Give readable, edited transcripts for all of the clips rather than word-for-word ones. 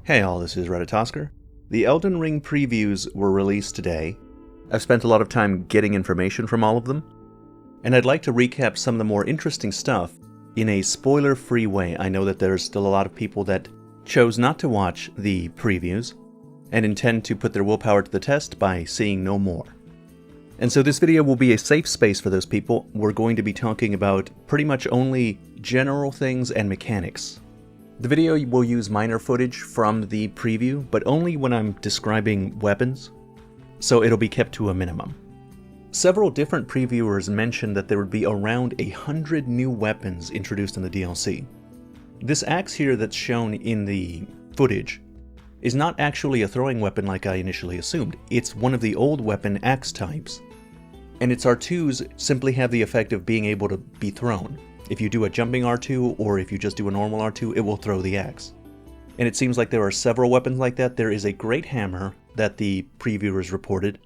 Hey all, this is Redditosker. The Elden Ring previews were released today. I've spent a lot of time getting information from all of them, and I'd like to recap some of the more interesting stuff in a spoiler-free way. I know that there's still a lot of people that chose not to watch the previews and intend to put their willpower to the test by seeing no more. And so this video will be a safe space for those people. We're going to be talking about pretty much only general things and mechanics. The video will use minor footage from the preview, but only when I'm describing weapons, so it'll be kept to a minimum. Several different previewers mentioned that there would be around 100 new weapons introduced in the DLC. This axe here that's shown in the footage is not actually a throwing weapon like I initially assumed. It's one of the old weapon axe types, and its R2s simply have the effect of being able to be thrown. If you do a jumping R2, or if you just do a normal R2, it will throw the axe. And it seems like there are several weapons like that. There is a great hammer that the previewers reported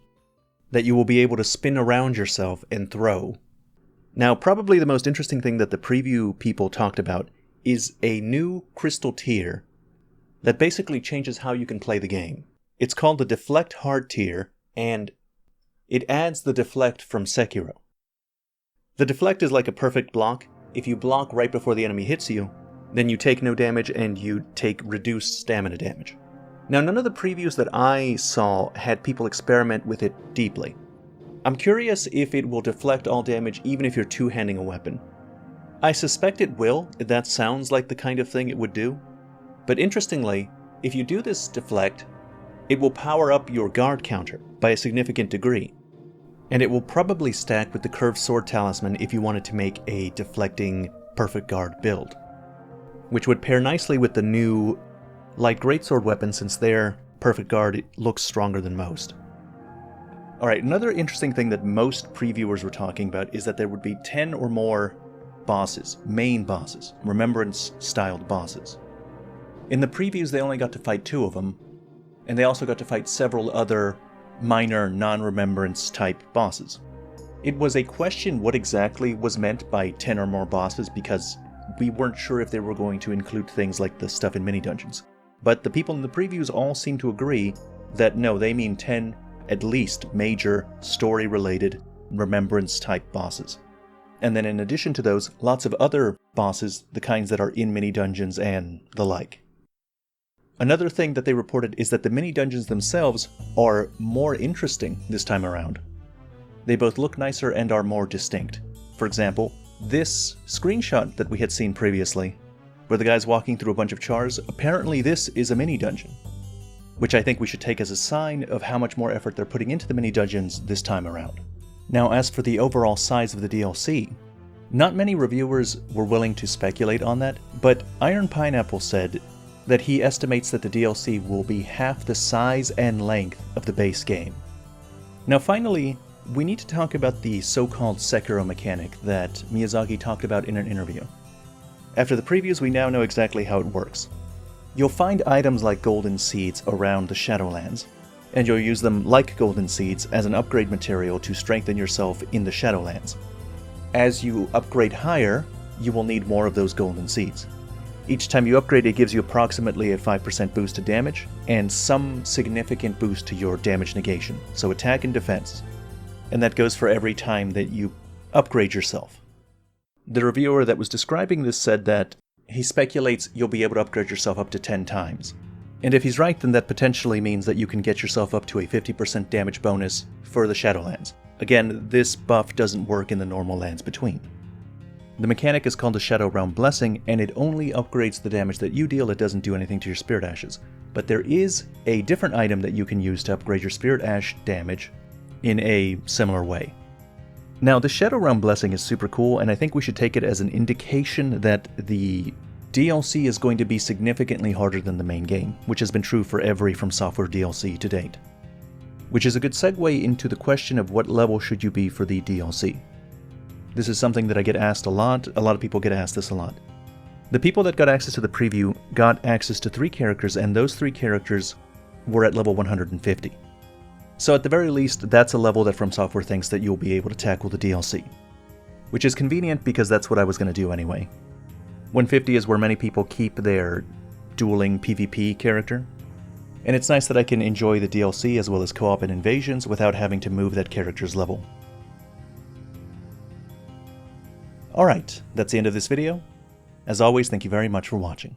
that you will be able to spin around yourself and throw. Now, probably the most interesting thing that the preview people talked about is a new crystal tier that basically changes how you can play the game. It's called the deflect hard tier, and it adds the deflect from Sekiro. The deflect is like a perfect block. If you block right before the enemy hits you, then you take no damage and you take reduced stamina damage. Now, none of the previews that I saw had people experiment with it deeply. I'm curious if it will deflect all damage even if you're two-handing a weapon. I suspect it will. That sounds like the kind of thing it would do. But interestingly, if you do this deflect, it will power up your guard counter by a significant degree. And it will probably stack with the curved sword talisman if you wanted to make a deflecting perfect guard build, which would pair nicely with the new light greatsword weapon since their perfect guard looks stronger than most. Alright, another interesting thing that most previewers were talking about is that there would be 10 or more bosses, main bosses, Remembrance styled bosses. In the previews they only got to fight 2 of them, and they also got to fight several other minor non-remembrance type bosses. It was a question what exactly was meant by 10 or more bosses because we weren't sure if they were going to include things like the stuff in mini-dungeons. But the people in the previews all seem to agree that no, they mean 10 at least major story-related remembrance type bosses. And then in addition to those, lots of other bosses, the kinds that are in mini-dungeons and the like. Another thing that they reported is that the mini-dungeons themselves are more interesting this time around. They both look nicer and are more distinct. For example, this screenshot that we had seen previously, where the guy's walking through a bunch of chars, apparently this is a mini-dungeon, which I think we should take as a sign of how much more effort they're putting into the mini-dungeons this time around. Now, as for the overall size of the DLC, not many reviewers were willing to speculate on that, but Iron Pineapple said that he estimates that the DLC will be half the size and length of the base game. Now finally, we need to talk about the so-called Sekiro mechanic that Miyazaki talked about in an interview. After the previews, we now know exactly how it works. You'll find items like golden seeds around the Shadowlands, and you'll use them like golden seeds as an upgrade material to strengthen yourself in the Shadowlands. As you upgrade higher, you will need more of those golden seeds. Each time you upgrade, it gives you approximately a 5% boost to damage, and some significant boost to your damage negation, so attack and defense. And that goes for every time that you upgrade yourself. The reviewer that was describing this said that he speculates you'll be able to upgrade yourself up to 10 times. And if he's right, then that potentially means that you can get yourself up to a 50% damage bonus for the Shadowlands. Again, this buff doesn't work in the normal lands between. The mechanic is called the Shadow Realm Blessing, and it only upgrades the damage that you deal. It doesn't do anything to your Spirit Ashes. But there is a different item that you can use to upgrade your Spirit Ash damage in a similar way. Now, the Shadow Realm Blessing is super cool, and I think we should take it as an indication that the DLC is going to be significantly harder than the main game, which has been true for every From Software DLC to date. Which is a good segue into the question of what level should you be for the DLC. This is something that I get asked a lot of people get asked this a lot. The people that got access to the preview got access to 3 characters, and those 3 characters were at level 150. So at the very least, that's a level that From Software thinks that you'll be able to tackle the DLC. Which is convenient because that's what I was going to do anyway. 150 is where many people keep their dueling PvP character. And it's nice that I can enjoy the DLC as well as co-op and invasions without having to move that character's level. Alright, that's the end of this video. As always, thank you very much for watching.